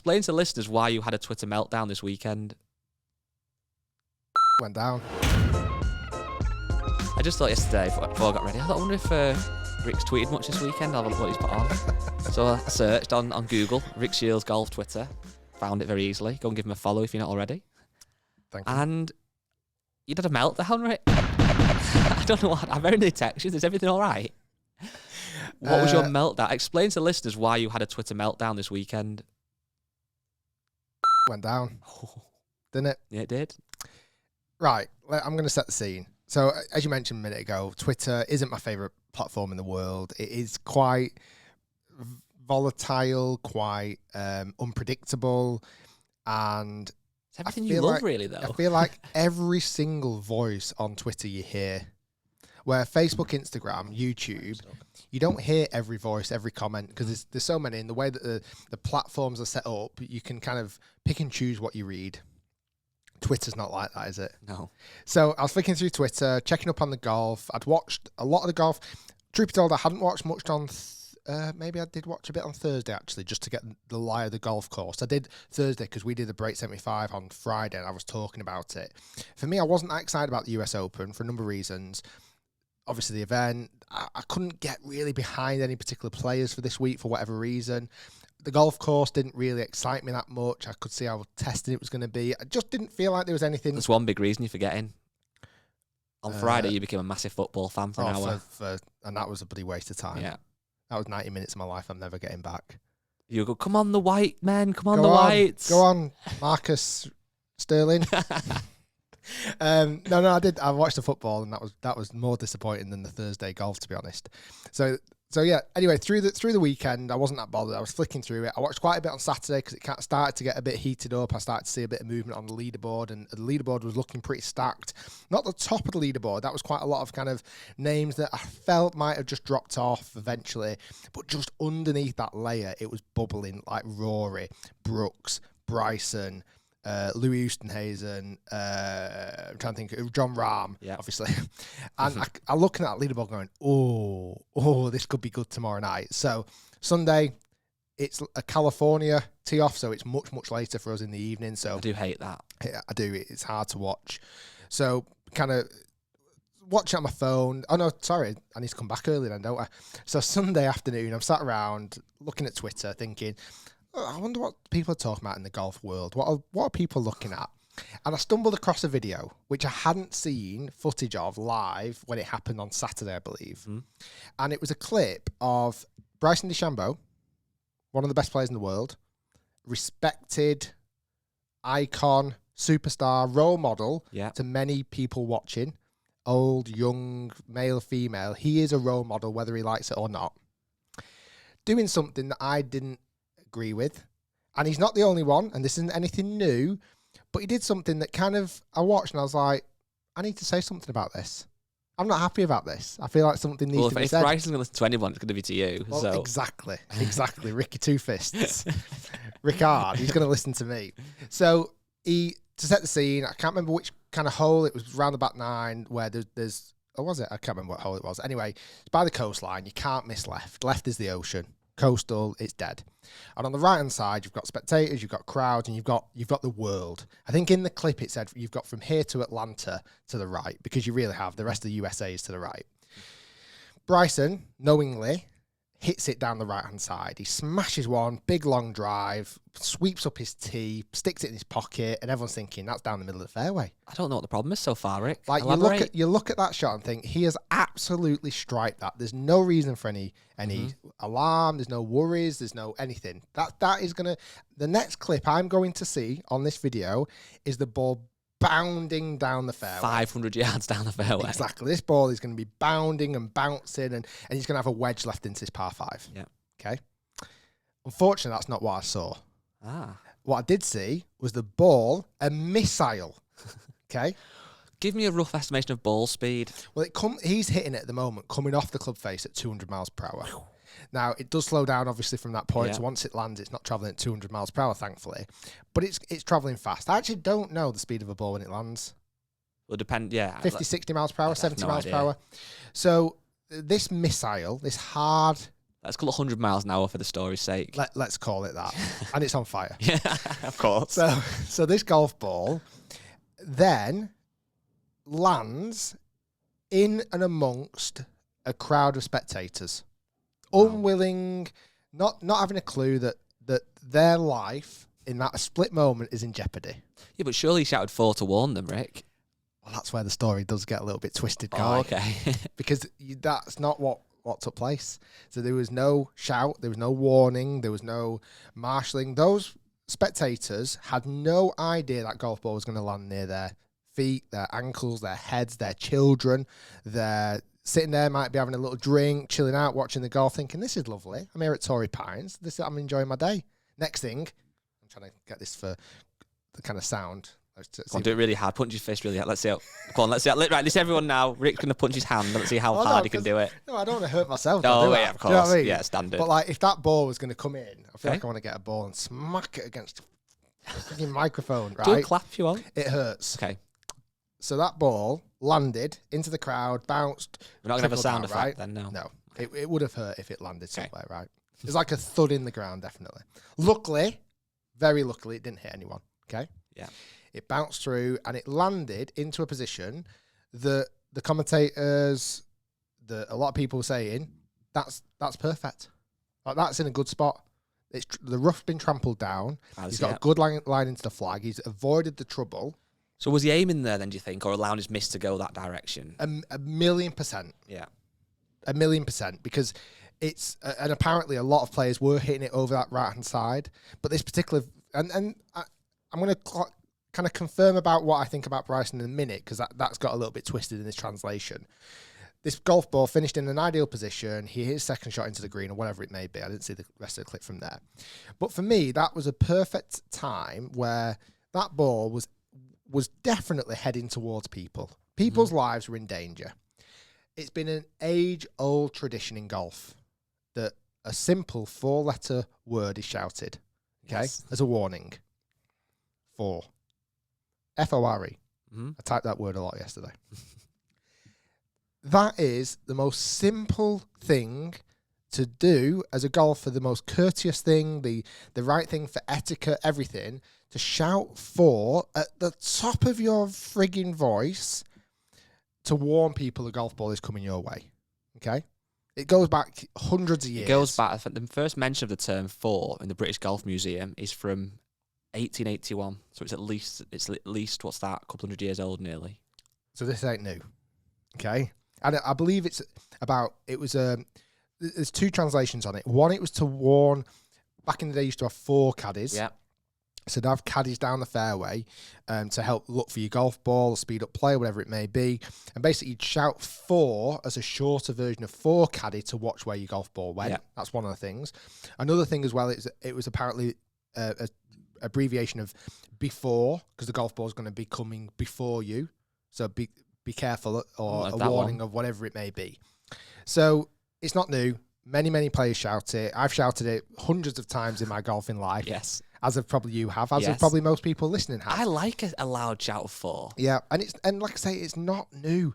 Explain to listeners why you had a Twitter meltdown this weekend. Went down. I just thought yesterday, before I got ready, I wonder if Rick's tweeted much this weekend. I'll have a look what he's put on. So I searched on Google, Rick Shiels Golf Twitter. Found it very easily. Go and give him a follow if you're not already. Thank you. And you did a meltdown, Rick. I don't know what. I've only texted you. Is everything all right? What was your meltdown? Explain to listeners why you had a Twitter meltdown this weekend. Went down. Didn't it? Yeah, it did. Right. I'm going to set the scene. So, as you mentioned a minute ago, Twitter isn't my favourite platform in the world. It is quite volatile, quite unpredictable, and It's everything you love, really, though. I feel like every single voice on Twitter you hear, where Facebook, Instagram, YouTube, you don't hear every voice, every comment, because there's so many. In the way that the platforms are set up, you can kind of pick and choose what you read. Twitter's not like that, is it? No. So I was flicking through Twitter, checking up on the golf. I'd watched a lot of the golf. Truth be told, I hadn't watched much on... maybe I did watch a bit on Thursday, actually, just to get the lie of the golf course. I did Thursday because we did the Break 75 on Friday, and I was talking about it. For me, I wasn't that excited about the US Open for a number of reasons. Obviously, the event, I couldn't get really behind any particular players for this week for whatever reason. The golf course didn't really excite me that much. I could see how testing it was going to be. I just didn't feel like there was anything... There's one big reason you're forgetting. On Friday, you became a massive football fan for an hour. And that was a bloody waste of time. Yeah. That was 90 minutes of my life I'm never getting back. You go, come on, the white men, come on, the whites. Go on, Marcus Sterling. No, I did. I watched the football, and that was more disappointing than the Thursday golf, to be honest. So yeah. Anyway, through the weekend, I wasn't that bothered. I was flicking through it. I watched quite a bit on Saturday because it kind of started to get a bit heated up. I started to see a bit of movement on the leaderboard, and the leaderboard was looking pretty stacked. Not the top of the leaderboard. That was quite a lot of kind of names that I felt might have just dropped off eventually, but just underneath that layer, it was bubbling like Rory, Brooks, Bryson. Louis Oosthuizen, I'm trying to think, John Rahm, obviously. And I'm looking at that leaderboard going, oh, this could be good tomorrow night. So Sunday, it's a California tee off, so it's much, much later for us in the evening. So I do hate that. Yeah, I do. It's hard to watch. So kind of watching on my phone. Oh, no, sorry. I need to come back early then, don't I? So Sunday afternoon, I'm sat around looking at Twitter thinking, I wonder what people are talking about in the golf world. What are people looking at? And I stumbled across a video, which I hadn't seen footage of live when it happened on Saturday, I believe. And it was a clip of Bryson DeChambeau, one of the best players in the world, respected, icon, superstar, role model to many people watching, old, young, male, female. He is a role model, whether he likes it or not. Doing something that I didn't agree with, and he's not the only one, and this isn't anything new, but he did something that kind of I watched and I was like, I need to say something about this. I'm not happy about this. I feel like something needs to be said. If Bryson's going to listen to anyone, it's going to be to you. Well, so. Exactly. Ricky Two Fists. Ricard, he's going to listen to me. So to set the scene, I can't remember which kind of hole, it was round the back nine where there's or was it? I can't remember what hole it was. Anyway, it's by the coastline. You can't miss left. Left is the ocean. Coastal, it's dead. And on the right hand side, you've got spectators, you've got crowds, and you've got the world. I think in the clip it said you've got from here to Atlanta to the right, because you really have the rest of the USA is to the right. Bryson knowingly hits it down the right hand side. He smashes one, big long drive, sweeps up his tee, sticks it in his pocket, and everyone's thinking that's down the middle of the fairway. I don't know what the problem is so far, Rick. Like you look at that shot and think he has absolutely striped that. There's no reason for any alarm. There's no worries. There's no anything. That is gonna. The next clip I'm going to see on this video is the ball bounding down the fairway. 500 yards down the fairway. Exactly. This ball is going to be bounding and bouncing, and he's going to have a wedge left into this par 5. Yeah. Okay. Unfortunately, that's not what I saw. Ah. What I did see was the ball, a missile. Okay. Give me a rough estimation of ball speed. Well, he's hitting it at the moment, coming off the club face at 200 miles per hour. Now, it does slow down, obviously, from that point. Yeah. So once it lands, it's not traveling at 200 miles per hour, thankfully. But it's traveling fast. I actually don't know the speed of a ball when it lands. Well, depend, yeah. 50, 60 miles per hour, 70 miles per hour. So this missile, this hard Let's call it 100 miles an hour for the story's sake. Let's call it that. And it's on fire. Yeah, of course. So this golf ball then lands in and amongst a crowd of spectators, unwilling, not having a clue that their life in that split moment is in jeopardy. Yeah, but surely he shouted 4 to warn them, Rick. Well, that's where the story does get a little bit twisted, guy. Oh, okay. Because that's not what took place. So there was no shout, there was no warning, there was no marshalling. Those spectators had no idea that golf ball was going to land near their feet, their ankles, their heads, their children. They're sitting there, might be having a little drink, chilling out, watching the golf, thinking, this is lovely. I'm here at Torrey Pines. I'm enjoying my day. Next thing, I'm trying to get this for the kind of sound. Go on, do it really hard. Punch his fist really hard. Let's see how. Go on, let's see. Right, this everyone now. Rick's going to punch his hand. Let's see how hard he can do it. No, I don't want to hurt myself. Oh, yeah, of course. Do you know what I mean? Yeah, standard. But like, if that ball was going to come in, I feel like I want to get a ball and smack it against the fucking microphone, right? Do a clap if you want. It hurts. Okay. So that ball landed into the crowd, bounced. We're not going to have a sound down, effect right? then, no. No. It would have hurt if it landed somewhere, right? It's like a thud in the ground, definitely. Luckily, very luckily, it didn't hit anyone, okay? Yeah. It bounced through and it landed into a position that the commentators, a lot of people were saying, that's perfect. Like, that's in a good spot. The rough's been trampled down. He's got a good line into the flag. He's avoided the trouble. So was he aiming there then, do you think, or allowing his miss to go that direction? 1,000,000%. Yeah. 1,000,000%, because it's and apparently a lot of players were hitting it over that right hand side, but this particular I'm going to kind of confirm about what I think about Bryson in a minute, because that's got a little bit twisted in this translation. This golf ball finished in an ideal position. He hit his second shot into the green or whatever it may be. I didn't see the rest of the clip from there, but for me that was a perfect time where that ball was definitely heading towards people. People's lives were in danger. It's been an age-old tradition in golf that a simple 4-letter word is shouted, okay, as a warning. 4. F-O-R-E. I typed that word a lot yesterday. That is the most simple thing to do as a golfer, the most courteous thing, the right thing for etiquette, everything, to shout 4 at the top of your frigging voice to warn people the golf ball is coming your way. Okay? It goes back hundreds of years. It goes back. I think the first mention of the term 4 in the British Golf Museum is from 1881. So it's at least what's that? A couple hundred years old, nearly. So this ain't new. Okay? And I believe it's about, there's 2 translations on it. One, it was to warn, back in the day, you used to have 4 caddies. Yeah. So to have caddies down the fairway to help look for your golf ball, speed up play, whatever it may be. And basically you'd shout 4 as a shorter version of 4 caddy to watch where your golf ball went. Yeah. That's one of the things. Another thing as well is it was apparently a abbreviation of before, because the golf ball is going to be coming before you. So be careful, or a warning of whatever it may be. So it's not new. Many players shout it. I've shouted it hundreds of times in my golfing life. Yes. As of probably you have, as of probably most people listening have. I like a loud shout of 4. Yeah, and like I say, it's not new.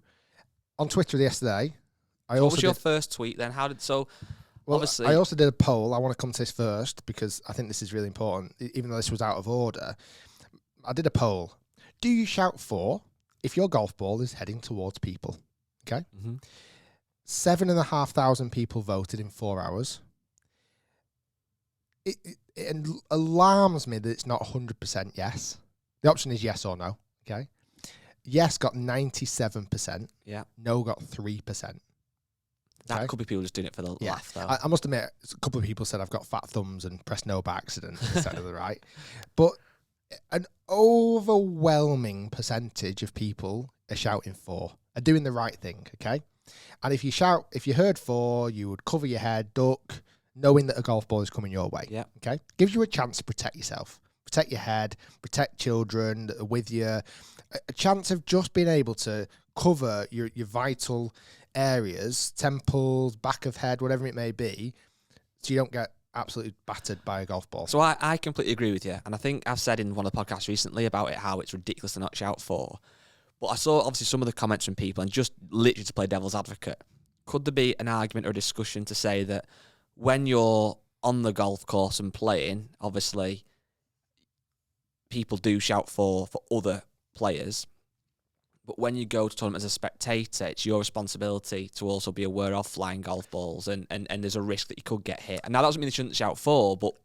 On Twitter yesterday, what was your first tweet then? Obviously, I also did a poll. I want to come to this first because I think this is really important, even though this was out of order. I did a poll. Do you shout 4 if your golf ball is heading towards people? Okay. 7,500 people voted in 4 hours. It alarms me that it's not 100% yes. The option is yes or no. Okay. Yes got 97%. Yeah. No got 3%. That could be people just doing it for the laugh, though. I must admit, a couple of people said I've got fat thumbs and pressed no by accident instead of the right. But an overwhelming percentage of people are shouting 4, are doing the right thing, okay? And if you heard 4, you would cover your head, duck, knowing that a golf ball is coming your way. Yeah. Okay? Gives you a chance to protect yourself, protect your head, protect children that are with you, a chance of just being able to cover your vital areas, temples, back of head, whatever it may be, so you don't get absolutely battered by a golf ball. So I completely agree with you. And I think I've said in one of the podcasts recently about it, how it's ridiculous to not shout 4. But I saw obviously some of the comments from people, and just literally to play devil's advocate, could there be an argument or a discussion to say that, when you're on the golf course and playing, obviously people do shout for other players. But when you go to tournament as a spectator, it's your responsibility to also be aware of flying golf balls, and there's a risk that you could get hit. And now that doesn't mean they shouldn't shout for, but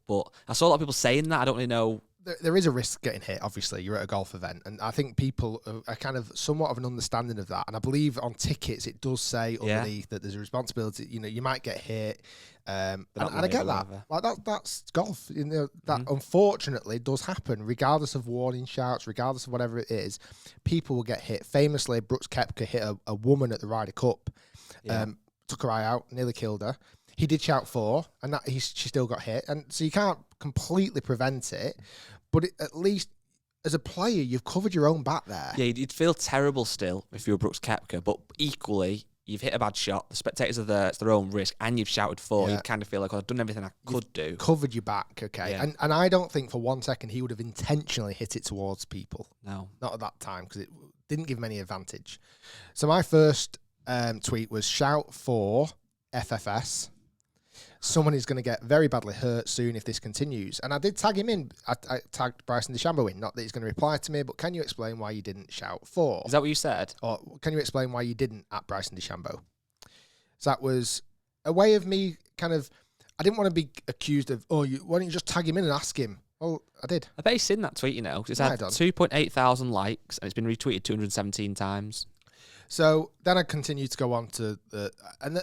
I saw a lot of people saying that. I don't really know. There is a risk getting hit, obviously. You're at a golf event, and I think people are kind of somewhat of an understanding of that. And I believe on tickets it does say underneath that there's a responsibility. You know, you might get hit, and I get that. Like that's golf. You know, that unfortunately does happen, regardless of warning shouts, regardless of whatever it is. People will get hit. Famously, Brooks Koepka hit a woman at the Ryder Cup, took her eye out, nearly killed her. He did shout for, and she still got hit. And so you can't completely prevent it, but at least as a player, you've covered your own back there. Yeah, you'd feel terrible still if you were Brooks Koepka, but equally, you've hit a bad shot. The spectators are there; it's their own risk, and you've shouted for. Yeah. You kind of feel like, I've done everything I could do. Covered your back, okay. Yeah. And I don't think for 1 second he would have intentionally hit it towards people. No, not at that time, because it didn't give him any advantage. So my first tweet was shout for FFS. Someone is going to get very badly hurt soon if this continues. And I did tag him in. I tagged Bryson DeChambeau in. Not that he's going to reply to me, but can you explain why you didn't shout for? Is that what you said? Or can you explain why you didn't at Bryson DeChambeau? So that was a way of me kind of... I didn't want to be accused of, why don't you just tag him in and ask him? Well, I did. I bet he's seen that tweet, you know, because it's had 2.8 thousand likes and it's been retweeted 217 times. So then I continued to go on to the...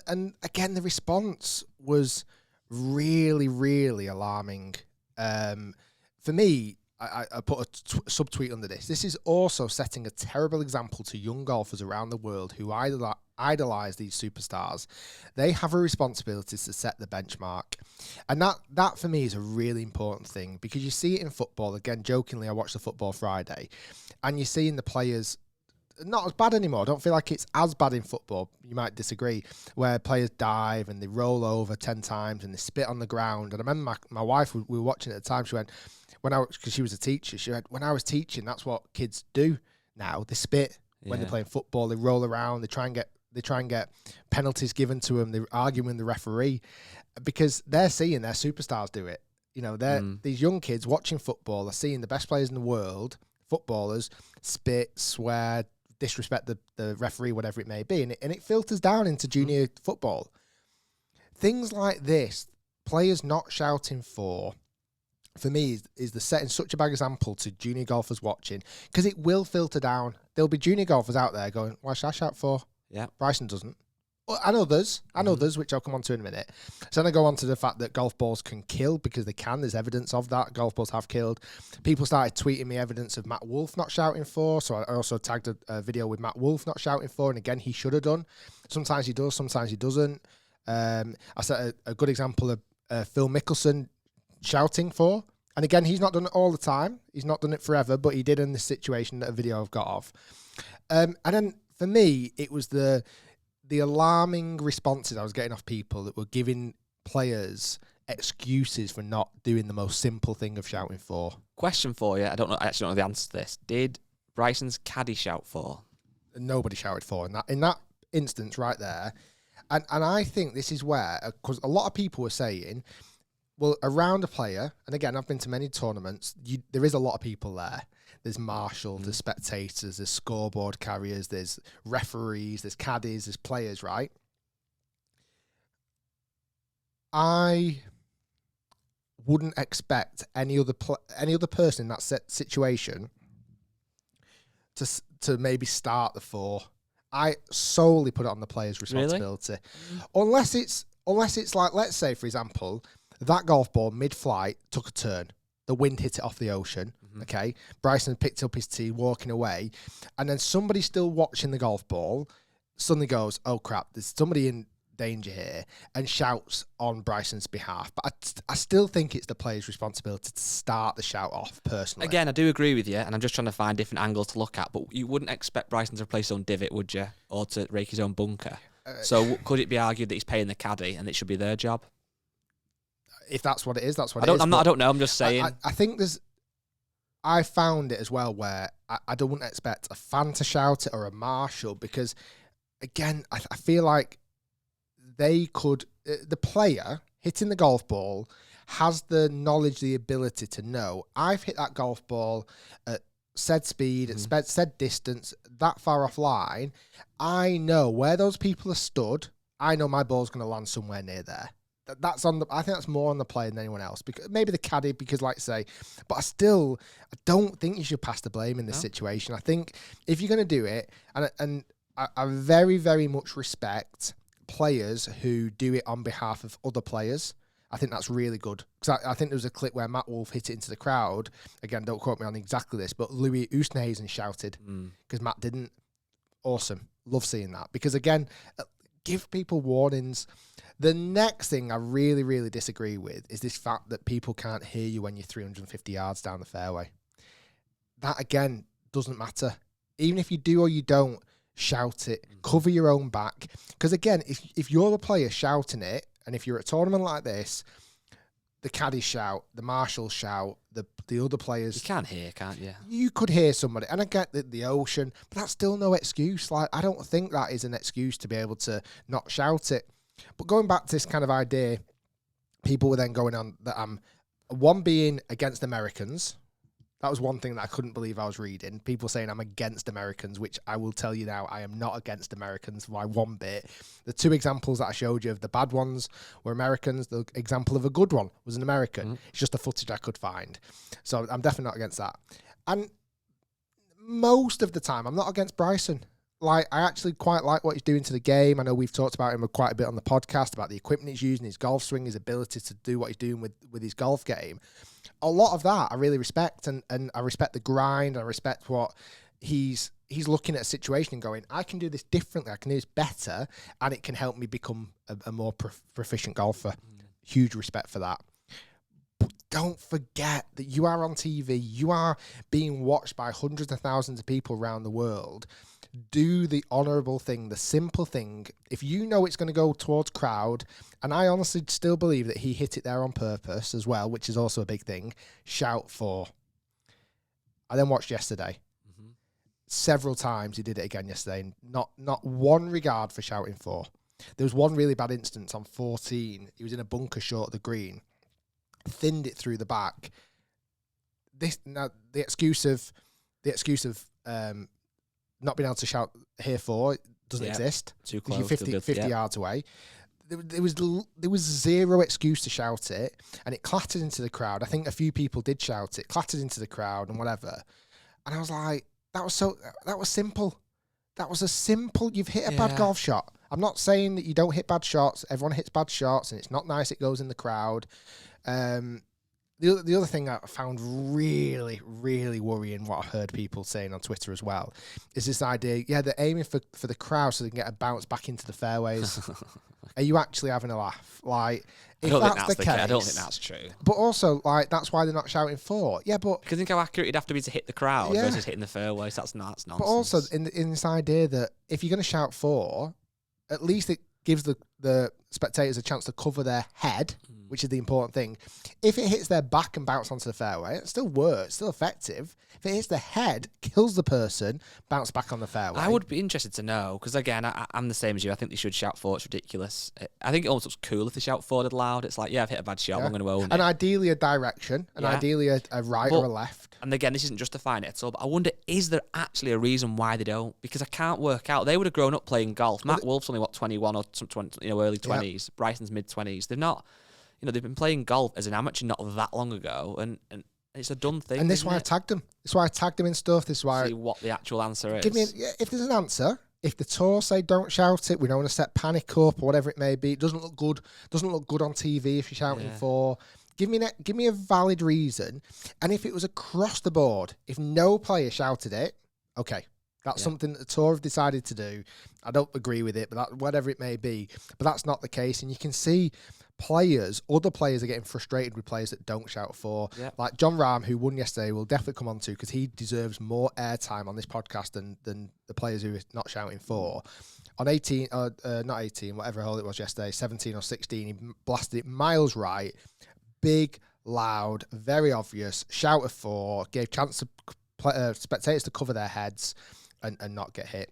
And again, the response was really, really alarming. For me, I put a subtweet under this. This is also setting a terrible example to young golfers around the world who idolize these superstars. They have a responsibility to set the benchmark. And that for me is a really important thing, because you see it in football. Again, jokingly, I watched the Football Friday, and you see in the players... not as bad anymore. I don't feel like it's as bad in football. You might disagree, where players dive and they roll over 10 times and they spit on the ground. And I remember my wife, we were watching at the time, she went, because she was a teacher, she went, when I was teaching, that's what kids do now. They spit when they're playing football. They roll around. They try and get penalties given to them. They're arguing with the referee because they're seeing their superstars do it. You know, these young kids watching football are seeing the best players in the world, footballers, spit, swear, disrespect the referee, whatever it may be, and it filters down into junior football. Things like this, players not shouting for me, is the setting such a bad example to junior golfers watching, because it will filter down. There'll be junior golfers out there going, why should I shout for? Yeah, Bryson doesn't. And others, which I'll come on to in a minute. So then I go on to the fact that golf balls can kill, because they can. There's evidence of that. Golf balls have killed. People started tweeting me evidence of Matt Wolff not shouting for. So I also tagged a video with Matt Wolff not shouting for. And again, he should have done. Sometimes he does, sometimes he doesn't. I set a good example of Phil Mickelson shouting for. And again, he's not done it all the time. He's not done it forever, but he did in this situation that a video I've got of. And then for me, it was the alarming responses I was getting off people that were giving players excuses for not doing the most simple thing of shouting for. Question for you. I actually don't know the answer to this. Did Bryson's caddy shout for? Nobody shouted for in that instance right there. And I think this is where, because a lot of people were saying, well, around a player, and again, I've been to many tournaments, there is a lot of people there. There's marshals, there's spectators, there's scoreboard carriers, there's referees, there's caddies, there's players, right? I wouldn't expect any other person in that situation to maybe start the four. I solely put it on the player's responsibility. Really? Unless it's like, let's say, for example, that golf ball mid-flight took a turn. The wind hit it off the ocean, okay? Bryson picked up his tee, walking away, and then somebody still watching the golf ball suddenly goes, oh, crap, there's somebody in danger here, and shouts on Bryson's behalf. But I still think it's the player's responsibility to start the shout off, personally. Again, I do agree with you, and I'm just trying to find different angles to look at, but you wouldn't expect Bryson to replace his own divot, would you? Or to rake his own bunker? So could it be argued that he's paying the caddy and it should be their job? If that's what it is, that's what it is. I don't know. I'm just saying. I think I found it as well where I don't expect a fan to shout it or a marshal, because, again, I feel like they could... the player, hitting the golf ball, has the knowledge, the ability to know, I've hit that golf ball at said speed, at said distance, that far offline. I know where those people are stood. I know my ball's going to land somewhere near there. That's on the. I think that's more on the player than anyone else. Because maybe the caddy, because like I say, but I don't think you should pass the blame in this situation. I think if you're going to do it, and I very, very much respect players who do it on behalf of other players. I think that's really good. Because I think there was a clip where Matt Wolf hit it into the crowd. Again, don't quote me on exactly this, but Louis Oosthuizen shouted because Matt didn't. Awesome. Love seeing that. Because again, give people warnings. The next thing I really, really disagree with is this fact that people can't hear you when you're 350 yards down the fairway. That, again, doesn't matter. Even if you do or you don't, shout it. Cover your own back. Because, again, if you're the player shouting it, and if you're at a tournament like this, the caddies shout, the marshals shout, the other players... You can hear, can't you? You could hear somebody. And I get the ocean, but that's still no excuse. Like, I don't think that is an excuse to be able to not shout it. But going back to this kind of idea, people were then going on that I'm one being against Americans. That was one thing that I couldn't believe I was reading. People saying I'm against Americans, which I will tell you now, I am not against Americans by one bit. The two examples that I showed you of the bad ones were Americans. The example of a good one was an American. It's just the footage I could find. So I'm definitely not against that. And most of the time, I'm not against Bryson. Like, I actually quite like what he's doing to the game. I know we've talked about him quite a bit on the podcast, about the equipment he's using, his golf swing, his ability to do what he's doing with his golf game. A lot of that I really respect, and I respect the grind. I respect what he's looking at a situation and going, I can do this differently. I can do this better, and it can help me become a more proficient golfer. Huge respect for that. But don't forget that you are on TV. You are being watched by hundreds of thousands of people around the world. Do the honourable thing, the simple thing. If you know it's going to go towards crowd, and I honestly still believe that he hit it there on purpose as well, which is also a big thing, shout for. I then watched yesterday. Several times he did it again yesterday. Not one regard for shouting for. There was one really bad instance on 14. He was in a bunker short of the green. Thinned it through the back. The excuse of not being able to shout here for doesn't exist. Too close. You're 50 yards away. There was zero excuse to shout it, and it clattered into the crowd. I think a few people did shout it, clattered into the crowd and whatever. And I was like, that was simple. That was a simple, you've hit a bad golf shot. I'm not saying that you don't hit bad shots. Everyone hits bad shots, and it's not nice it goes in the crowd. The other thing I found really, really worrying, what I've heard people saying on Twitter as well, is this idea, they're aiming for the crowd so they can get a bounce back into the fairways. Are you actually having a laugh? Like, if that's the case... I don't think that's true. But also, like, that's why they're not shouting for. Yeah, but... Because think how accurate it'd have to be to hit the crowd versus hitting the fairways. That's nonsense. But also, in this idea that if you're going to shout for, at least it gives the spectators a chance to cover their head, which is the important thing. If it hits their back and bounces onto the fairway, it still works, still effective. If it hits the head, kills the person, bounce back on the fairway. I would be interested to know, because again, I'm the same as you. I think they should shout for. It's ridiculous. I think it almost looks cool if they shout forward loud. It's like, I've hit a bad shot, I'm going to own it. And ideally a direction, and ideally a right or a left. And again, this isn't justifying it at all, but I wonder, is there actually a reason why they don't? Because I can't work out. They would have grown up playing golf. Matt Wolf's only, 21 or 20, early 20s. Yep. Bryson's mid-20s. They've not... they've been playing golf as an amateur not that long ago, and it's a done thing. And this is why I tagged them. This is why I tagged them in stuff. This is why... See what the actual answer is. Give me if there's an answer, if the tour say don't shout it, we don't want to set panic up or whatever it may be. It doesn't look good. Doesn't look good on TV if you're shouting for. Give me a valid reason. And if it was across the board, if no player shouted it, okay. That's something that the tour have decided to do. I don't agree with it, but whatever it may be. But that's not the case. And you can see other players are getting frustrated with players that don't shout for. Yep. Like John Rahm, who won yesterday, will definitely come on to, because he deserves more airtime on this podcast than the players who are not shouting for. On 18, not 18, whatever hole it was yesterday, 17 or 16, he blasted it miles right. Big, loud, very obvious, shouted for, gave chance to spectators to cover their heads and not get hit.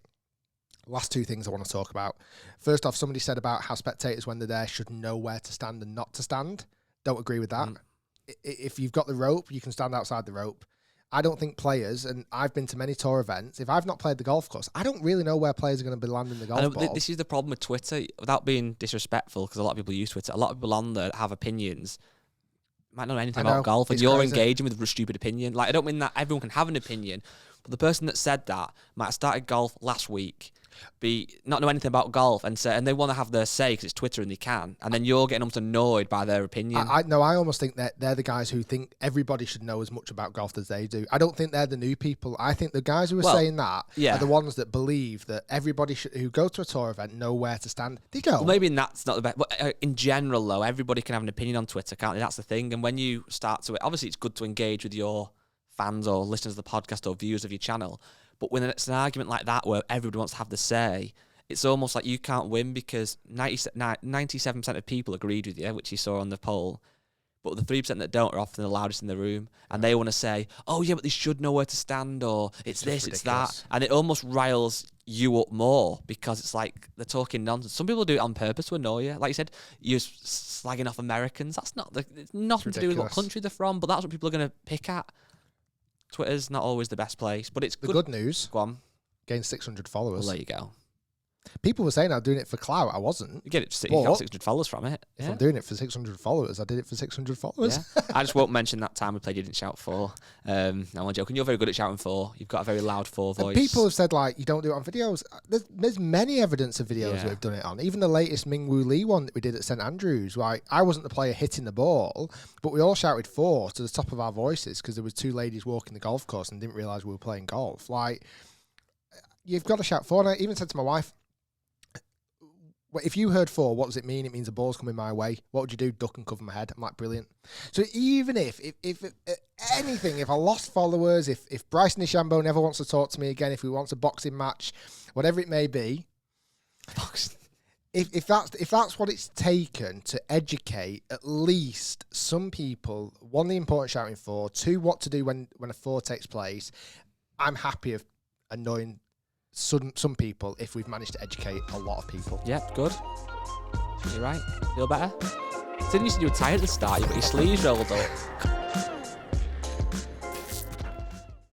Last two things I want to talk about. First off, somebody said about how spectators, when they're there, should know where to stand and not to stand. Don't agree with that. If you've got the rope, you can stand outside the rope. I don't think players, and I've been to many tour events, if I've not played the golf course, I don't really know where players are going to be landing the golf ball. This is the problem with Twitter, without being disrespectful, because a lot of people use Twitter. A lot of people on there have opinions, might not know anything about golf, and you're engaging with a stupid opinion. Like, I don't mean that everyone can have an opinion, but the person that said that might have started golf last week, not know anything about golf, and they want to have their say because it's Twitter and they can, and then you're getting almost annoyed by their opinion. I almost think that they're the guys who think everybody should know as much about golf as they do. I don't think they're the new people. I think the guys who are saying that are the ones that believe that everybody who go to a tour event know where to stand. They don't. Well, maybe that's not the best, but in general, though, everybody can have an opinion on Twitter, can't they? That's the thing. And when you start to, obviously it's good to engage with your fans or listeners of the podcast or viewers of your channel, but when it's an argument like that where everybody wants to have the say, it's almost like you can't win because 97% of people agreed with you, which you saw on the poll, but the 3% that don't are often the loudest in the room, and they want to say, oh yeah, but they should know where to stand, or it's this, ridiculous. It's that, and it almost riles you up more because it's like they're talking nonsense. Some people do it on purpose to annoy you. Like you said, you're slagging off Americans. That's it's nothing to do with what country they're from, but that's what people are going to pick at. Twitter's not always the best place, but it's good news. Go on. Gained 600 followers. Well, there you go. People were saying I was doing it for clout. I wasn't. You got 600 followers from it. If I'm doing it for 600 followers, I did it for 600 followers. Yeah. I just won't mention that time we played You Didn't Shout For. No, I'm joking. You're very good at shouting for. You've got a very loud for voice. And people have said, like, you don't do it on videos. There's many evidence of videos we've done it on. Even the latest Ming Woo Lee one that we did at St Andrews. Like, I wasn't the player hitting the ball, but we all shouted for to the top of our voices because there was two ladies walking the golf course and didn't realise we were playing golf. Like, you've got to shout for. And I even said to my wife, if you heard for, what does it mean? It means the ball's coming my way. What would you do? Duck and cover my head. I'm like, brilliant. So even if anything, if I lost followers, if Bryson DeChambeau never wants to talk to me again, if he wants a boxing match, whatever it may be, if that's what it's taken to educate at least some people, one, the importance shouting for, two, what to do when a for takes place, I'm happy of annoying some people if we've managed to educate a lot of people. Yep, good. You're right. Feel better? Didn't you say you were tired at the start? You got your sleeves rolled up.